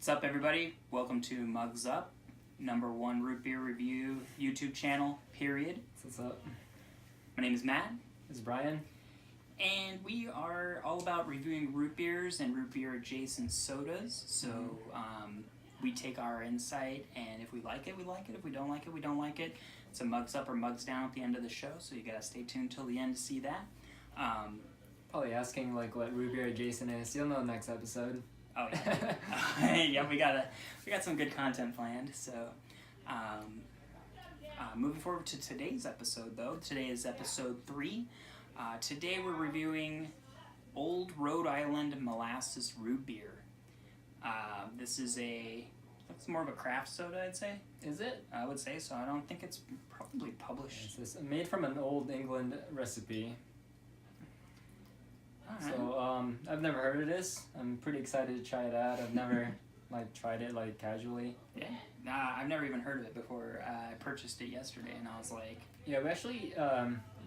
What's up, everybody? Welcome to Mugs Up, #1 root beer review YouTube channel, period. What's up? My name is Matt. This is Bryan. And we are all about reviewing root beers and root beer adjacent sodas. So we take our insight, and if we like it, we like it. If we don't like it, we don't like it. It's a Mugs Up or Mugs Down at the end of the show, so you gotta stay tuned till the end to see that. Probably asking like what root beer adjacent is. You'll know next episode. Oh yeah, yeah. We got some good content planned. So, moving forward to today's episode, though. Today is episode 3. Today we're reviewing Olde Rhode Island Molasses root beer. This is it's more of a craft soda, I'd say. Is it? I would say so. I don't think it's probably published. It's made from an Old England recipe. All right. So I've never heard of this. I'm pretty excited to try it out. I've never tried it casually. Yeah. Nah, I've never even heard of it before. I purchased it yesterday, and I was like, yeah, we actually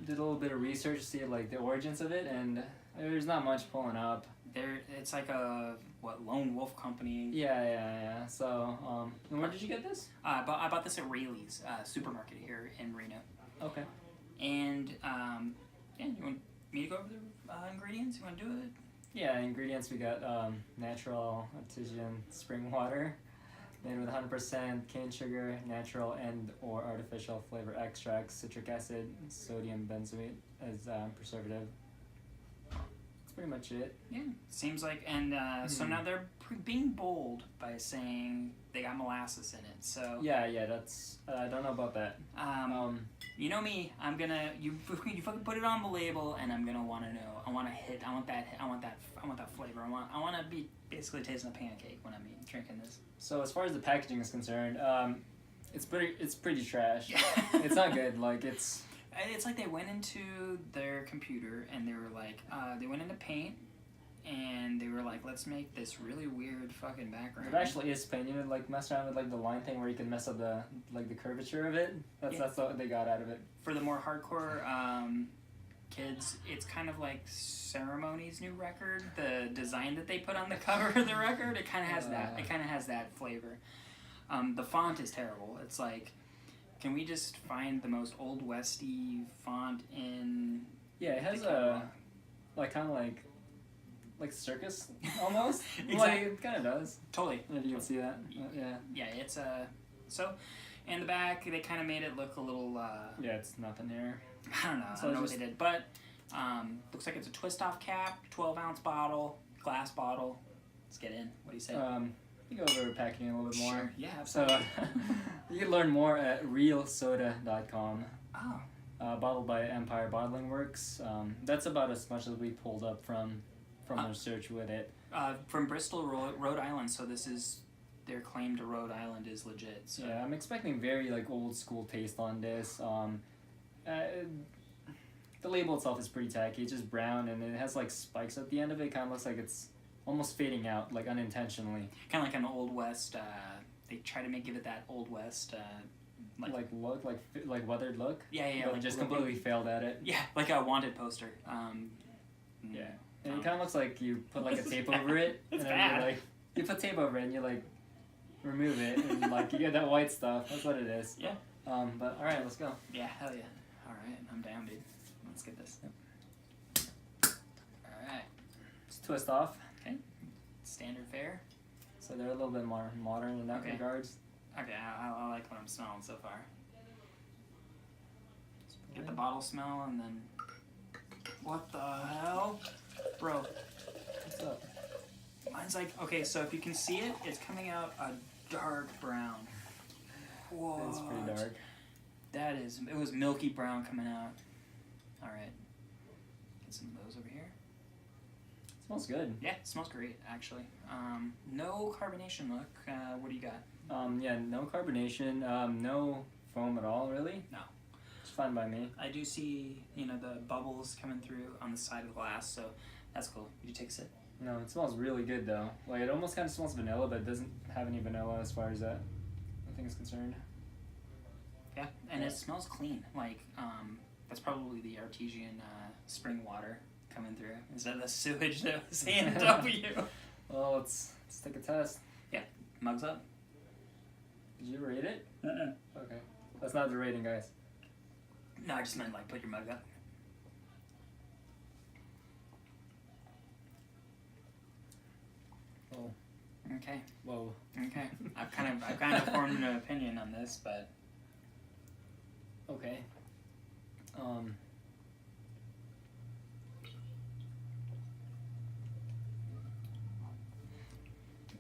did a little bit of research to see the origins of it, and there's not much pulling up. It's like a lone wolf company. Yeah. So where did you get this? I bought this at Rayleigh's supermarket here in Reno. Okay. And yeah, you want me to go over the ingredients? You want to do it? Yeah, ingredients, we got natural artesian spring water made with 100% cane sugar, natural and or artificial flavor extracts, citric acid, sodium benzoate as preservative. That's pretty much it. Yeah, seems like, and so now they're being bold by saying they got molasses in it. So yeah, that's I don't know about that. You know me, you fucking put it on the label, and I'm gonna want to know. I want that flavor. I want to be basically tasting a pancake when I'm drinking this. So as far as the packaging is concerned, it's pretty trash. It's not good. It's like they went into their computer and they were like, they went into Paint, and they were like, let's make this really weird fucking background. It actually is Paint. You know, mess around with the line thing where you can mess up the curvature of it. That's what they got out of it. For the more hardcore kids, it's kind of like Ceremony's new record. The design that they put on the cover of the record, it kind of has that. It kind of has that flavor. The font is terrible. It's like, can we just find the most Old Westy font in? Yeah, it has kind of like circus almost. Exactly. It kind of does. Totally. If you can see that. Yeah. Yeah, it's so. In the back, they kind of made it look a little. Yeah, it's nothing here. I don't know. I don't know what they did, but looks like it's a twist-off cap, 12-ounce bottle, glass bottle. Let's get in. What do you say? You go over packaging a little bit more. Sure. Yeah. So you can learn more at realsoda.com. Oh. Bottled by Empire Bottling Works. That's about as much as we pulled up from our search with it. From Bristol, Rhode Island. So this is their claim to Rhode Island is legit. So. Yeah, I'm expecting very old school taste on this. The label itself is pretty tacky. It's just brown, and it has spikes at the end of it. Kind of looks like it's almost fading out, unintentionally. Kind of like an Old West. They try to give it that Old West. Look, weathered look. Yeah. But just completely failed at it. Yeah, like a wanted poster. Yeah, and it kind of looks like you put a tape over it. It's and bad. You put tape over it and you remove it and you get that white stuff. That's what it is. Yeah. But all right, let's go. Yeah, hell yeah. All right, I'm down, dude. Let's get this. Yep. All right. Just twist off. Okay. Standard fare. So they're a little bit more modern in that regards. Okay, I like what I'm smelling so far. Get the bottle smell and then... What the hell? Bro. What's up? Mine's okay, so if you can see it, it's coming out a dark brown. Whoa. It's pretty dark. It was milky brown coming out. Alright. Get some of those over here. It smells good. Yeah, it smells great, actually. No carbonation look. What do you got? Yeah, no carbonation, no foam at all, really. No. It's fine by me. I do see, the bubbles coming through on the side of the glass, so that's cool. Did you take a sip? No, it smells really good, though. It almost kind of smells vanilla, but it doesn't have any vanilla as far as that thing is concerned. Yeah, and it smells clean. That's probably the artesian spring water coming through instead of the sewage that was A&W. Well, let's take a test. Yeah, Mugs up? Did you rate it? Uh-uh. Okay. That's not the rating, guys. No, I just meant like put your mug up. Oh. Okay. Whoa. Okay. I've kind of formed an opinion on this, but Okay.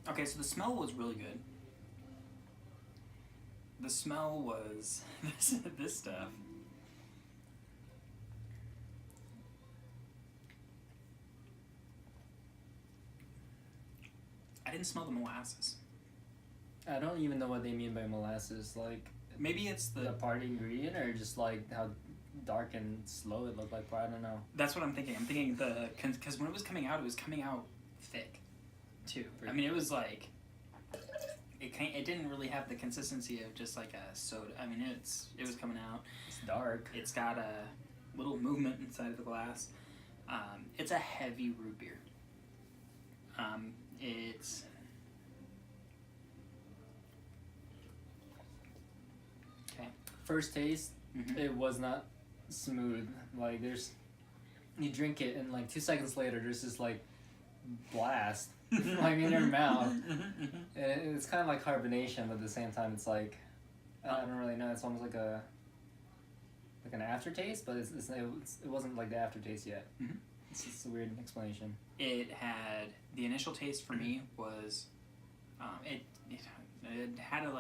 okay, so the smell was really good. The smell was this stuff. I didn't smell the molasses. I don't even know what they mean by molasses. Like, Maybe it's the part ingredient, or just like how dark and slow it looked like. I don't know. That's what I'm thinking. I'm thinking because when it was coming out thick, too. I mean, it was like it didn't really have the consistency of just like a soda. I mean, it was coming out. It's dark. It's got a little movement inside of the glass. It's a heavy root beer. It's okay. First taste, Mhm. it was not smooth. Like, you drink it, and like 2 seconds later, there's this like blast like in your mouth. And it's kind of like carbonation, but at the same time, it's like, I don't really know. It's almost like an aftertaste, but it wasn't like the aftertaste yet. Mhm. It's just a weird explanation. It had the initial taste for me was, it had a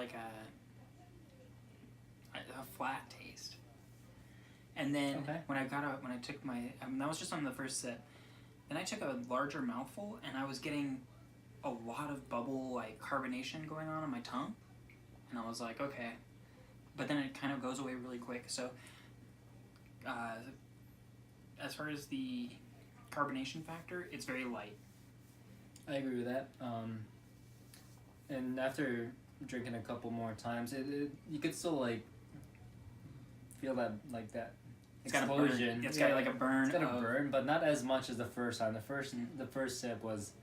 flat taste, and then Okay. when I took that was just on the first sip. Then I took a larger mouthful, and I was getting a lot of bubble like carbonation going on my tongue, and I was like, okay, but then it kind of goes away really quick. So, as far as the carbonation factor, it's very light. I agree with that. And after drinking a couple more times, you could still like feel that It's got a explosion. burn. It's got like a burn. It's got a of- burn, but not as much as the first time. The first sip was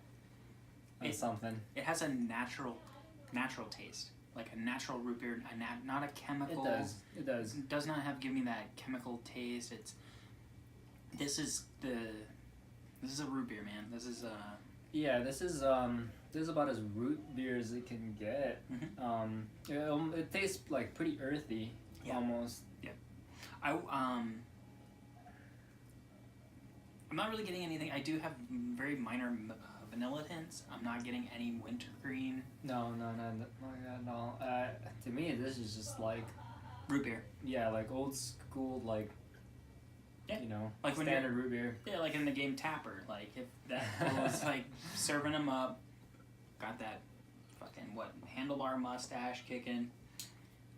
something. It has a natural taste, like a natural root beer, not a chemical. It does. It does not give me that chemical taste. This is a root beer, man. This is Yeah, this is about as root beer as it can get. It tastes like pretty earthy, Yeah. almost. I'm not really getting anything. I do have very minor vanilla hints. I'm not getting any wintergreen. No, not at all. To me, this is just like Root beer. Yeah, like old school, like Yeah. you know, Like when standard root beer. Yeah, like in the game Tapper. Like if that was like serving them up, got that fucking handlebar mustache kicking,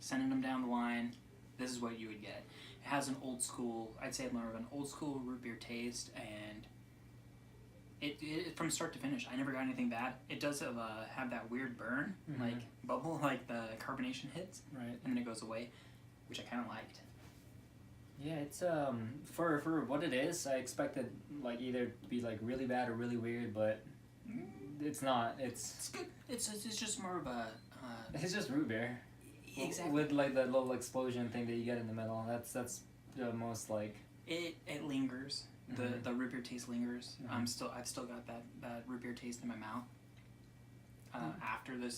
sending them down the line. This is what you would get. It has an old school. I'd say more of an old school root beer taste, and it from start to finish. I never got anything bad. It does have that weird burn, like bubble, like the carbonation hits, Right. and then it goes away, which I kind of liked. Yeah, it's for what it is, I expected like either to be like really bad or really weird, but it's not. It's good. It's just more of a. It's just root beer. Exactly. With like that little explosion thing that you get in the middle. That's the most like. It lingers. The root beer taste lingers. I've still got that root beer taste in my mouth. After the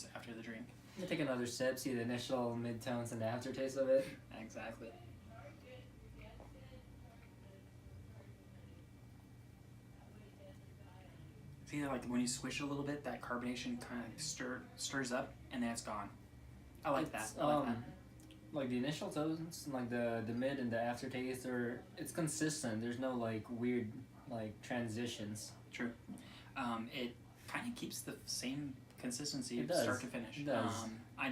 drink. You take another sip, see the initial mid-tones and the aftertaste of it. Exactly. See, like when you swish it a little bit, that carbonation kind of stirs up, and then it's gone. I like that. I like that. Like the initial tones, like the mid and the aftertaste, it's consistent. There's no like weird like transitions. True. It kind of keeps the same consistency It does. start to finish. It does. I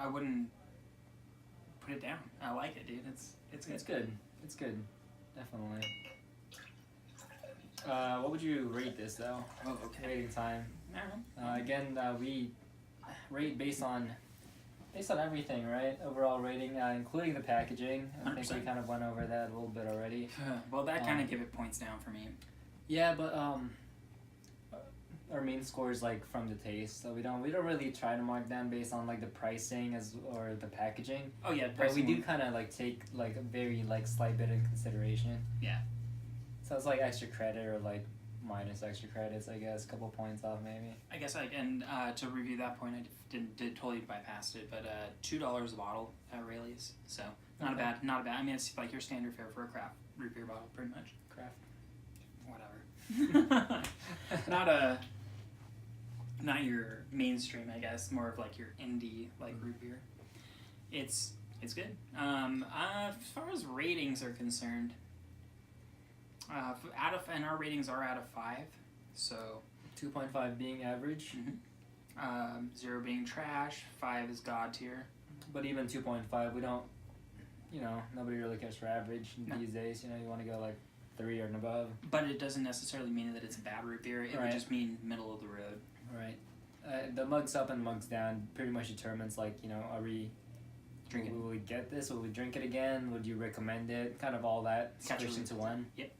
wouldn't put it down. I like it, dude. It's good. It's good. It's good. Definitely. What would you rate this though? Oh, okay. Rating time. Alright. Again, we rate based on everything, right? Overall rating, including the packaging. I think we 100%. kind of went over that a little bit already. Well, that kind of give it points down for me. Yeah, but our main score is like from the taste, so we don't really try to mark down based on like the pricing or the packaging. Oh yeah, but we do kind of like take like a very like slight bit of consideration. Yeah. So it's like extra credit or like minus extra credits, I guess, a couple points off maybe. I guess to review that point, I did totally bypassed it, but $2 a bottle at Rayleigh's, so not Okay. a bad. I mean, it's like your standard fare for a craft root beer bottle, pretty much. Craft. Whatever. Not your mainstream, I guess. More of like your indie like root beer. It's good. As far as ratings are concerned, and our ratings are out of 5, so 2.5 being average, 0 being trash, 5 is god tier. but even 2.5, we don't, nobody really cares for average these days. You want to go like 3 or above. But it doesn't necessarily mean that it's a bad root beer. It would just mean middle of the road. Right. The mugs up and mugs down pretty much determines like, are we drinking? Will we get this? Will we drink it again? Would you recommend it? Kind of all that squished into one. Yep.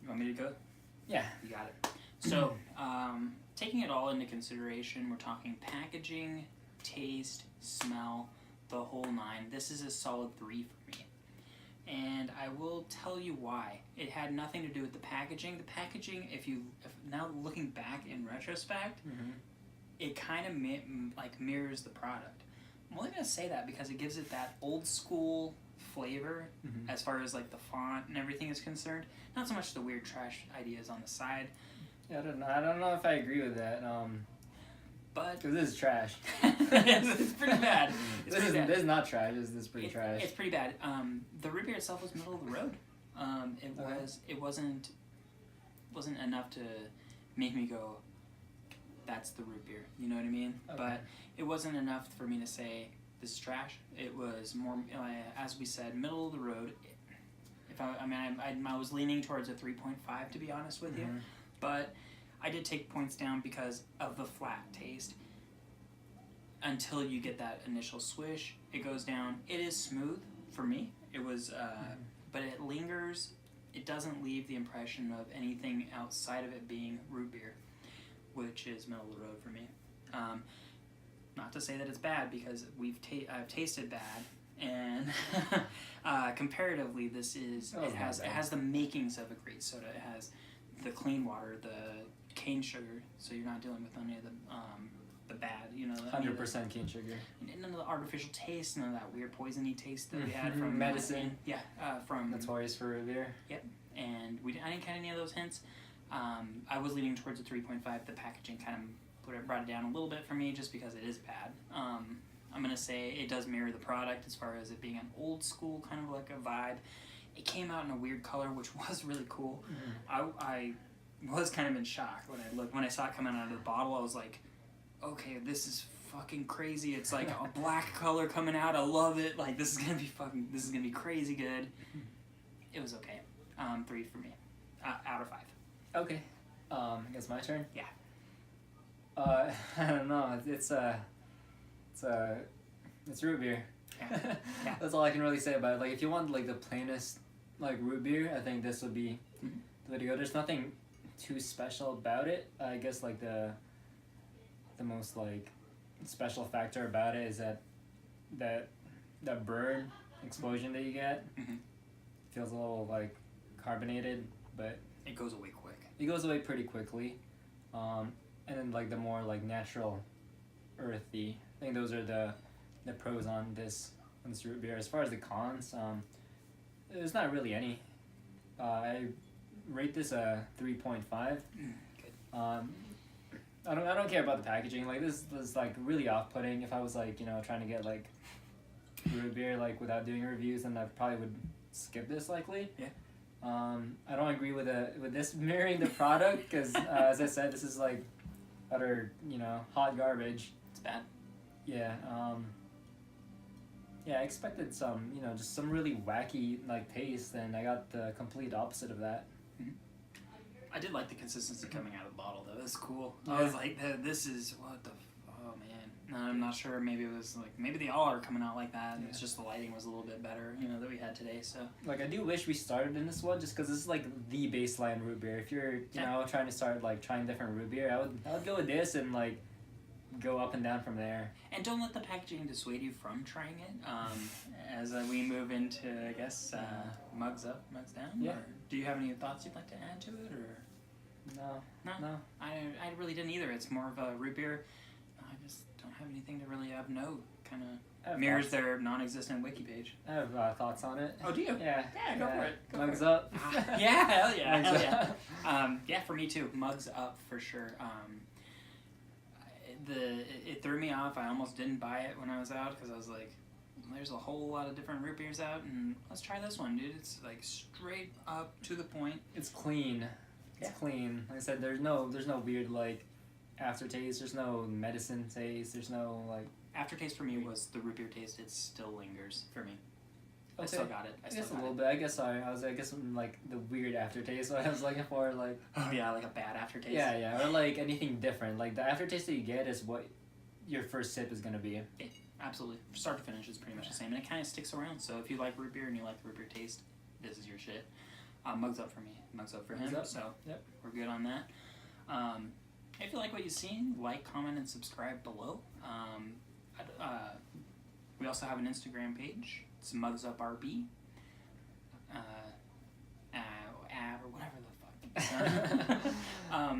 You want me to go? Yeah. You got it. So, taking it all into consideration, we're talking packaging, taste, smell, the whole 9. This is a solid 3 for me. And I will tell you why. It had nothing to do with the packaging. The packaging, if now looking back in retrospect, it kind of mirrors the product. I'm only going to say that because it gives it that old school flavor as far as like the font and everything is concerned. Not so much the weird trash ideas on the side. Yeah, I don't know if I agree with that. But because this is trash. it's pretty bad. This is not trash. This is pretty trash. It's pretty bad. The root beer itself was middle of the road. It wasn't enough to make me go, that's the root beer. You know what I mean? Okay. But it wasn't enough for me to say this is trash. It was more, as we said, middle of the road. I was leaning towards a 3.5 to be honest with you, but I did take points down because of the flat taste. Until you get that initial swish, it goes down. It is smooth for me. It was, but it lingers. It doesn't leave the impression of anything outside of it being root beer, which is middle of the road for me. Not to say that it's bad because I've tasted bad, and comparatively, it has the makings of a great soda. It has the clean water, the cane sugar, so you're not dealing with any of the bad, 100% cane sugar. None of the artificial taste, none of that weird poisony taste that we had from medicine. From notorious for root beer. Yep, and I didn't get any of those hints. I was leaning towards a 3.5. The packaging kind of brought it down a little bit for me, just because it is bad. I'm gonna say it does mirror the product as far as it being an old school kind of like a vibe. It came out in a weird color, which was really cool. I was kind of in shock when I saw it coming out of the bottle. I was like, okay, this is fucking crazy. It's like a black color coming out. I love it. Like this is gonna be crazy good. It was okay. 3 for me, out of 5. Okay. I guess my turn. Yeah. I don't know. It's root beer. Yeah. That's all I can really say about it. Like if you want like the plainest like root beer, I think this would be the way to go. There's nothing too special about it. I guess like the most like special factor about it is that burn explosion that you get. Feels a little like carbonated, but it goes away quick. It goes away pretty quickly. And then like the more like natural, earthy. I think those are the pros on this root beer. As far as the cons, there's not really any. I rate this a 3.5. Good. I don't care about the packaging. Like this was like really off-putting. If I was like trying to get like root beer like without doing reviews, then I probably would skip this likely. Yeah. I don't agree with this mirroring the product because as I said, this is like utter hot garbage. It's bad. Yeah. I expected some just some really wacky like taste, and I got the complete opposite of that. I did like the consistency coming out of the bottle though. That's cool. Yeah. I was like, this is what the oh man. I'm not sure. Maybe it was like maybe they all are coming out like that. And it's just the lighting was a little bit better, that we had today. So like I do wish we started in this one just because this is like the baseline root beer. If you're trying to start like trying different root beer, I would go with this and like go up and down from there. And don't let the packaging dissuade you from trying it. As we move into, I guess, mugs up, mugs down. Yeah. Or do you have any thoughts you'd like to add to it, or? No. I really didn't either. It's more of a root beer. I just don't have anything to really have note. Kind of mirrors their non-existent wiki page. I have thoughts on it. Oh, do you? Yeah. Yeah, go for it. Mugs up. Yeah, hell yeah. Mugs Hell up. yeah. Yeah, for me too. Mugs up for sure. It threw me off. I almost didn't buy it when I was out because I was like, there's a whole lot of different root beers out, and let's try this one, dude. It's like straight up to the point. It's clean. It's clean. Like I said, there's no weird like aftertaste. There's no medicine taste. There's no like aftertaste for me was the root beer taste. It still lingers for me. Okay. I still got it. I guess a little bit. I guess like the weird aftertaste. What I was looking for, like oh yeah, like a bad aftertaste. Yeah, or like anything different. Like the aftertaste that you get is what your first sip is gonna be. Yeah, absolutely. Start to finish, it's pretty much the same, and it kind of sticks around. So if you like root beer and you like the root beer taste, this is your shit. Mugs up for me. Mugs up for him. Up. So yep, we're good on that. If you like what you've seen, like, comment, and subscribe below. We also have an Instagram page. It's MugsUpRB. Or whatever the fuck.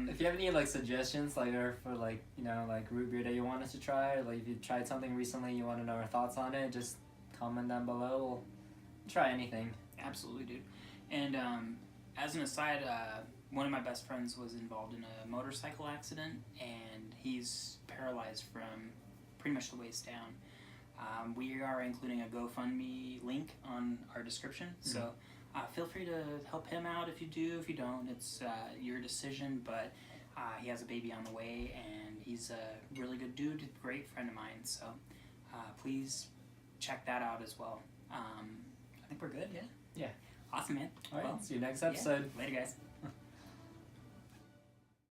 if you have any like suggestions, like or for like like root beer that you want us to try, or, like if you tried something recently, you want to know our thoughts on it, just comment down below. We'll try anything. Absolutely, dude. And as an aside, one of my best friends was involved in a motorcycle accident, and he's paralyzed from pretty much the waist down. We are including a GoFundMe link on our description, so feel free to help him out if you do. If you don't, it's your decision, but he has a baby on the way, and he's a really good dude, a great friend of mine, so please check that out as well. I think we're good, yeah? Yeah. Awesome, man. All right, well, see you next episode. Yeah. Later, guys.